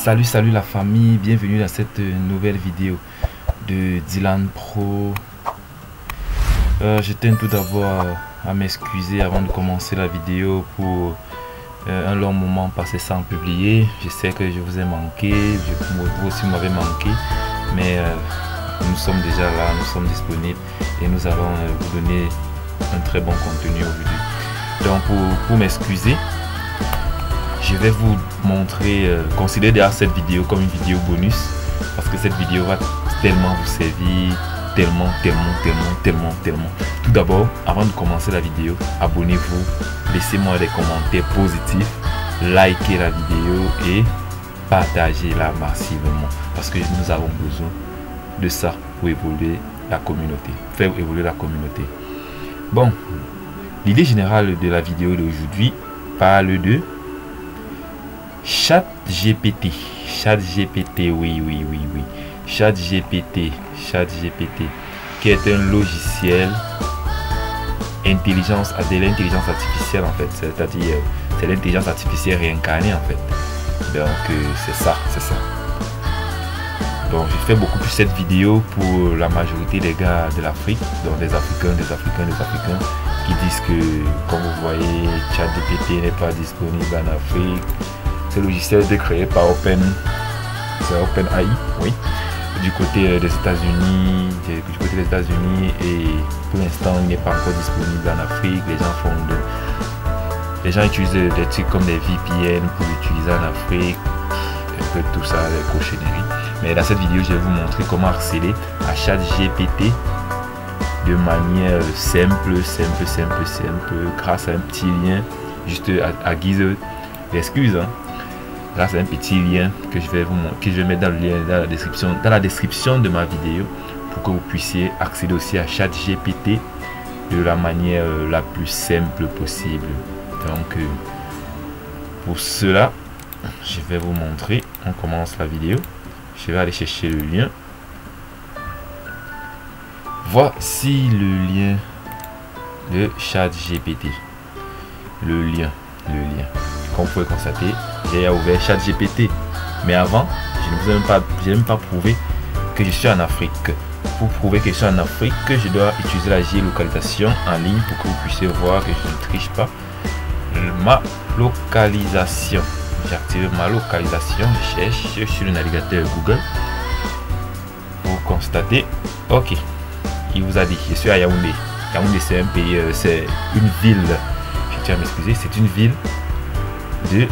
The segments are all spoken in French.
Salut la famille, bienvenue dans cette nouvelle vidéo de Dylan Pro. Je tiens tout d'abord à m'excuser avant de commencer la vidéo pour un long moment passé sans publier. Je sais que je vous ai manqué, vous aussi m'avez manqué, mais nous sommes déjà là, nous sommes disponibles et nous allons vous donner un très bon contenu aujourd'hui. Donc pour m'excuser, je vais vous montrer, considérez déjà cette vidéo comme une vidéo bonus parce que cette vidéo va tellement vous servir, tellement. Tout d'abord, avant de commencer la vidéo, abonnez-vous, laissez-moi des commentaires positifs, likez la vidéo et partagez-la massivement parce que nous avons besoin de ça pour évoluer la communauté, faire évoluer la communauté. Bon, l'idée générale de la vidéo d'aujourd'hui parle de ChatGPT, oui. ChatGPT, qui est un logiciel de l'intelligence artificielle en fait, c'est-à-dire c'est l'intelligence artificielle réincarnée en fait. Donc c'est ça. Donc je fais beaucoup plus cette vidéo pour la majorité des gars de l'Afrique, donc des Africains qui disent que, comme vous voyez, ChatGPT n'est pas disponible en Afrique. Ce logiciel est créé par OpenAI, oui, du côté des États-Unis, et pour l'instant il n'est pas encore disponible en Afrique. Les gens utilisent des trucs comme des VPN pour l'utiliser en Afrique, un peu tout ça, les cochonneries. Mais dans cette vidéo, je vais vous montrer comment accéder à ChatGPT de manière simple, grâce à un petit lien, juste à guise d'excuse. Grâce à un petit lien que je vais mettre dans la description de ma vidéo pour que vous puissiez accéder aussi à ChatGPT de la manière la plus simple possible. Donc pour cela, je vais vous montrer. On commence la vidéo. Je vais aller chercher le lien. Voici le lien de ChatGPT. Le lien. Comme vous pouvez constater, j'ai ouvert ChatGPT. Mais avant, je ne vous ai même pas prouvé que je suis en Afrique. Pour prouver que je suis en Afrique, je dois utiliser la géolocalisation en ligne pour que vous puissiez voir que je ne triche pas. Ma localisation. J'active ma localisation. Je cherche sur le navigateur Google. Vous constatez. Ok. Il vous a dit, je suis à Yaoundé. Yaoundé, c'est un pays, c'est une ville. Je tiens à m'excuser, c'est une ville du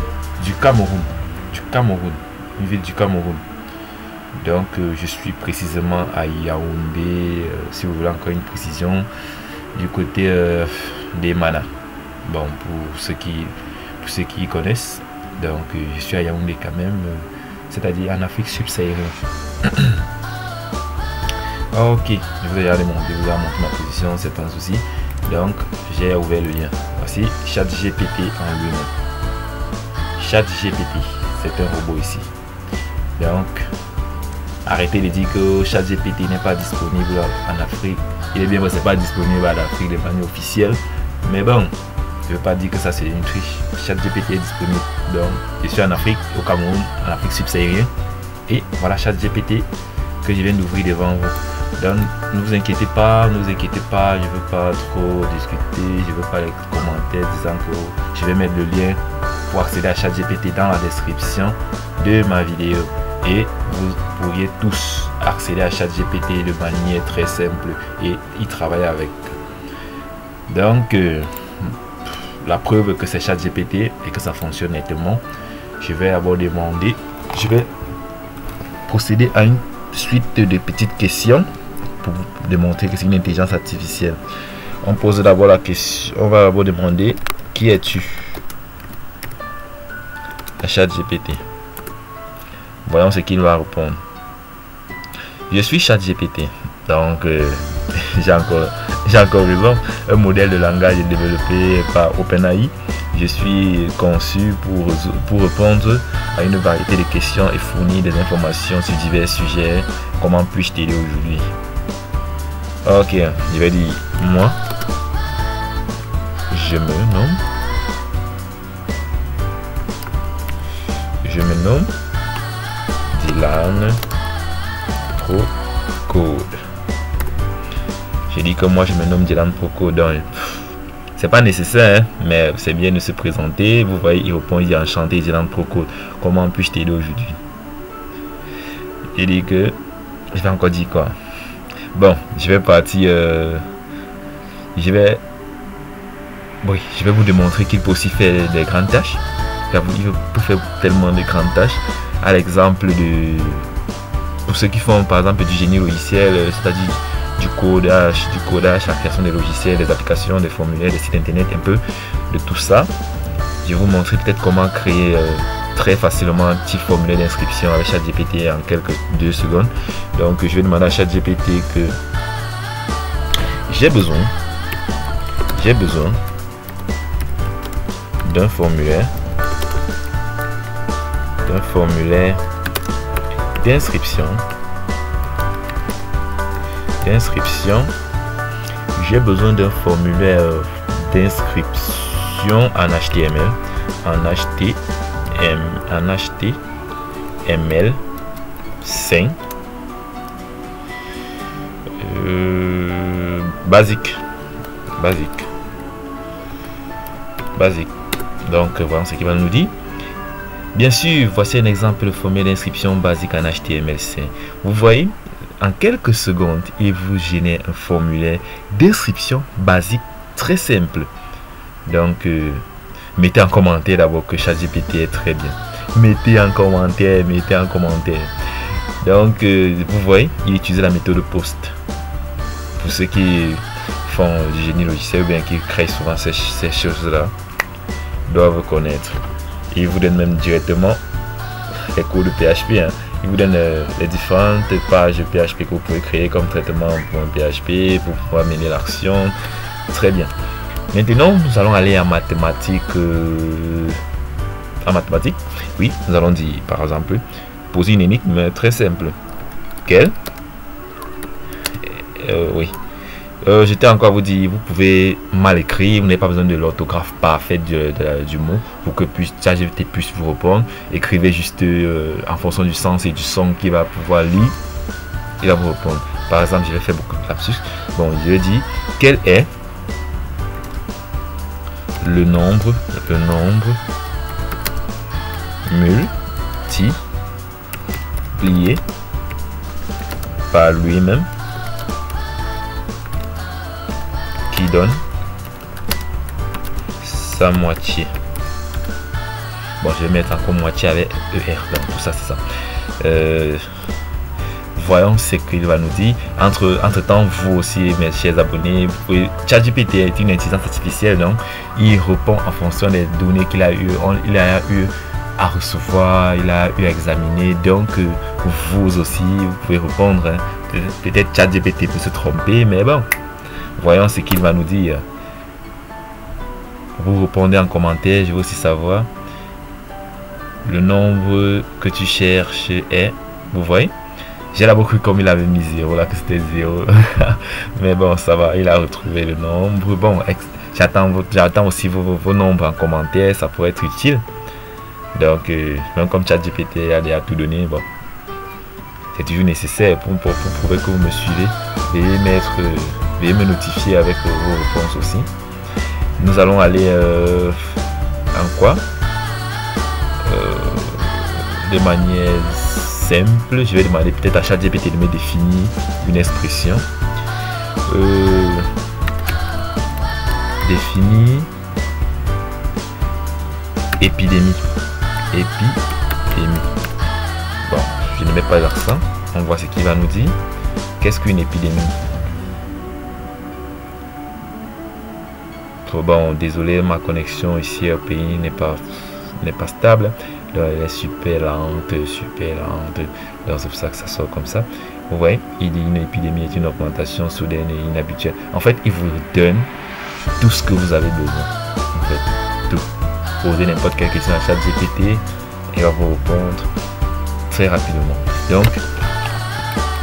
Cameroun. Une ville du Cameroun. Donc, je suis précisément à Yaoundé. Si vous voulez encore une précision, du côté des Mana. Bon, pour ceux qui y connaissent. Donc, je suis à Yaoundé quand même, c'est-à-dire en Afrique subsaharienne. Ok, je vous ai déjà montré ma position, c'est un souci. Donc, j'ai ouvert le lien. Voici ChatGPT en lui-même. ChatGPT, c'est un robot ici. Donc, arrêtez de dire que ChatGPT n'est pas disponible en Afrique. Il est bien, c'est pas disponible en Afrique de manière officielle. Mais bon, je ne veux pas dire que ça c'est une triche. ChatGPT est disponible. Donc, je suis en Afrique, au Cameroun, en Afrique subsaharienne. Et voilà ChatGPT que je viens d'ouvrir devant vous. Donc, ne vous inquiétez pas, je ne veux pas trop discuter, je ne veux pas les commentaires disant que je vais mettre le lien pour accéder à ChatGPT dans la description de ma vidéo. Et vous pourriez tous accéder à ChatGPT de manière très simple et y travailler avec. Donc, la preuve que c'est ChatGPT et que ça fonctionne nettement, je vais procéder à une suite de petites questions pour vous démontrer que c'est une intelligence artificielle. On pose d'abord la question, on va d'abord demander qui es-tu à ChatGPT. Voyons ce qu'il va répondre. Je suis ChatGPT. Donc j'ai encore raison, un modèle de langage développé par OpenAI. Je suis conçu pour répondre à une variété de questions et fournir des informations sur divers sujets. Comment puis-je t'aider aujourd'hui? Ok, je vais dire moi. Je me nomme Dylan Procode. J'ai dit que moi je me nomme Dylan Procode, donc c'est pas nécessaire, hein, mais c'est bien de se présenter. Vous voyez, il répond, il dit enchanté Dylan Procode. Comment puis-je t'aider aujourd'hui? Il dit que je vais encore dire quoi? Bon, je vais partir. Je vais vous démontrer qu'il peut aussi faire des grandes tâches. Il peut faire tellement de grandes tâches. À l'exemple de pour ceux qui font par exemple du génie logiciel, c'est-à-dire du codage, la création des logiciels, des applications, des formulaires, des sites internet, un peu de tout ça. Je vais vous montrer peut-être comment créer très facilement un petit formulaire d'inscription avec ChatGPT en quelques 2 secondes. Donc je vais demander à ChatGPT que j'ai besoin d'un formulaire d'inscription. J'ai besoin d'un formulaire d'inscription en HTML, en HTML5 basique. Donc voilà ce qu'il va nous dire. Bien sûr, voici un exemple de formulaire d'inscription basique en HTML5. Vous voyez, en quelques secondes, il vous génère un formulaire d'inscription basique très simple. Donc, mettez en commentaire d'abord que ChatGPT est très bien. Mettez en commentaire. Donc, vous voyez, il utilise la méthode POST. Pour ceux qui font du génie logiciel ou bien qui créent souvent ces choses-là, doivent connaître. Il vous donne même directement les cours de PHP. Hein. Il vous donne les différentes pages de PHP que vous pouvez créer comme traitement pour un PHP, pour pouvoir mener l'action. Très bien. Maintenant, nous allons aller en mathématiques. Oui, nous allons dire, par exemple, poser une énigme très simple. Quelle? Oui. J'étais encore à vous dire, vous pouvez mal écrire, vous n'avez pas besoin de l'orthographe parfaite du mot pour que ChatGPT puisse vous répondre. Écrivez juste en fonction du sens et du son qu'il va pouvoir lire, il va vous répondre. Par exemple, je vais faire beaucoup de lapsus. Bon, je vais dire, quel est le nombre multiplié par lui-même qui donne sa moitié. Bon, je vais mettre encore moitié avec ER. Donc tout ça, c'est ça. Voyons ce qu'il va nous dire. Entre temps, vous aussi, mes chers abonnés, ChatGPT est une intelligence artificielle, donc il répond en fonction des données qu'il a eu. Il a eu à recevoir, il a eu à examiner. Donc vous aussi, vous pouvez répondre. Hein. Peut-être ChatGPT peut se tromper, mais bon. Voyons ce qu'il va nous dire. Vous répondez en commentaire, je veux aussi savoir. Le nombre que tu cherches est... Vous voyez? J'ai d'abord cru comme il avait mis 0, là que c'était 0. Mais bon, ça va, il a retrouvé le nombre. Bon, j'attends aussi vos nombres en commentaire, ça pourrait être utile. Donc, même comme ChatGPT a déjà tout donné, bon. C'est toujours nécessaire pour prouver que vous me suivez. Veuillez me notifier avec vos réponses aussi. Nous allons aller en quoi? De manière simple, je vais demander peut-être à ChatGPT de me définir une expression. Définir épidémie. Bon, je ne mets pas l'accent. On voit ce qu'il va nous dire. Qu'est-ce qu'une épidémie? Bon, désolé, ma connexion ici au pays n'est pas stable. Elle est super lente. Donc c'est pour ça que ça sort comme ça. Vous voyez, il dit une épidémie est une augmentation soudaine et inhabituelle. En fait, il vous donne tout ce que vous avez besoin. En fait, tout. Posez n'importe quelle question à ChatGPT et va vous répondre très rapidement. Donc,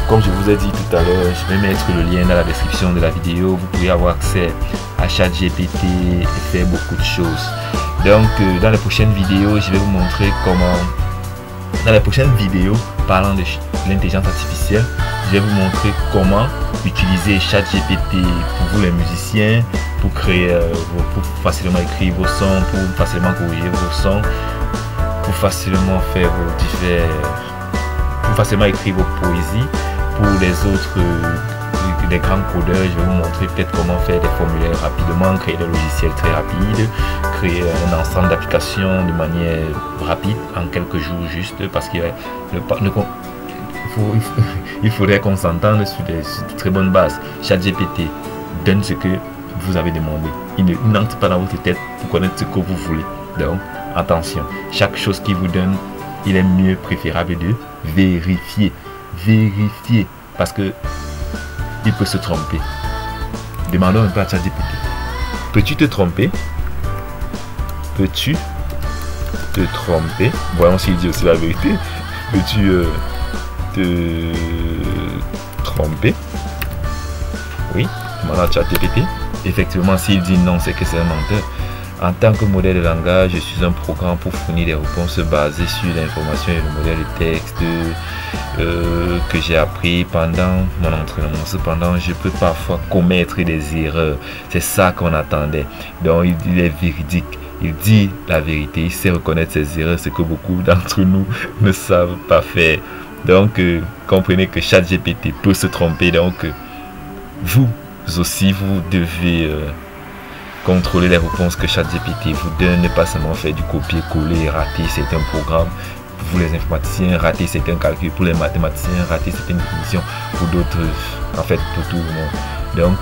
comme je vous ai dit tout à l'heure, je vais mettre le lien dans la description de la vidéo. Vous pouvez avoir accès à ChatGPT et faire beaucoup de choses. Donc, dans les prochaines vidéos, je vais vous montrer comment Dans les prochaines vidéos parlant de l'intelligence artificielle, je vais vous montrer comment utiliser ChatGPT pour vous les musiciens, pour créer, pour facilement écrire vos sons, pour facilement corriger vos sons, pour facilement faire pour facilement écrire vos poésies. Pour les autres, des grands codeurs, je vais vous montrer peut-être comment faire des formulaires rapidement, créer des logiciels très rapides, créer un ensemble d'applications de manière rapide, en quelques jours juste, parce qu'il faudrait qu'on s'entende sur de très bonnes bases. ChatGPT donne ce que vous avez demandé. Il n'entre pas dans votre tête pour connaître ce que vous voulez. Donc, attention, chaque chose qu'il vous donne, il est mieux préférable de vérifier. Vérifier, parce que il peut se tromper. Demandons un peu à ChatGPT. Peux-tu te tromper? Peux-tu te tromper? Voyons s'il dit aussi la vérité. Peux-tu te tromper? Oui, demandons à ChatGPT. Effectivement, s'il dit non, c'est que c'est un menteur. En tant que modèle de langage, je suis un programme pour fournir des réponses basées sur l'information et le modèle de texte que j'ai appris pendant mon entraînement. Cependant, je peux parfois commettre des erreurs. C'est ça qu'on attendait. Donc, il est véridique. Il dit la vérité. Il sait reconnaître ses erreurs, ce que beaucoup d'entre nous ne savent pas faire. Donc, comprenez que ChatGPT peut se tromper. Donc, vous aussi, vous devez contrôler les réponses que ChatGPT vous donne, ne pas seulement faire du copier-coller, rater certains programmes. Pour les informaticiens, rater certains calculs. Pour les mathématiciens, rater certaines définitions. Pour d'autres, en fait, pour tout le monde. Donc,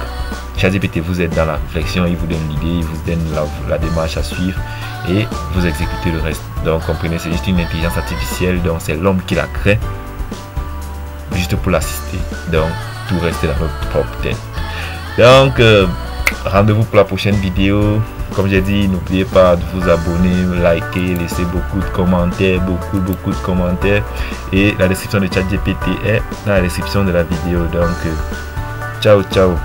ChatGPT vous aide dans la réflexion, il vous donne l'idée, il vous donne la démarche à suivre et vous exécutez le reste. Donc, comprenez, c'est juste une intelligence artificielle, donc c'est l'homme qui la crée, juste pour l'assister. Donc, tout reste dans notre propre tête. Donc, rendez-vous pour la prochaine vidéo. Comme j'ai dit, n'oubliez pas de vous abonner, liker, laisser beaucoup de commentaires, beaucoup de commentaires. Et la description de ChatGPT est dans la description de la vidéo. Donc, ciao, ciao.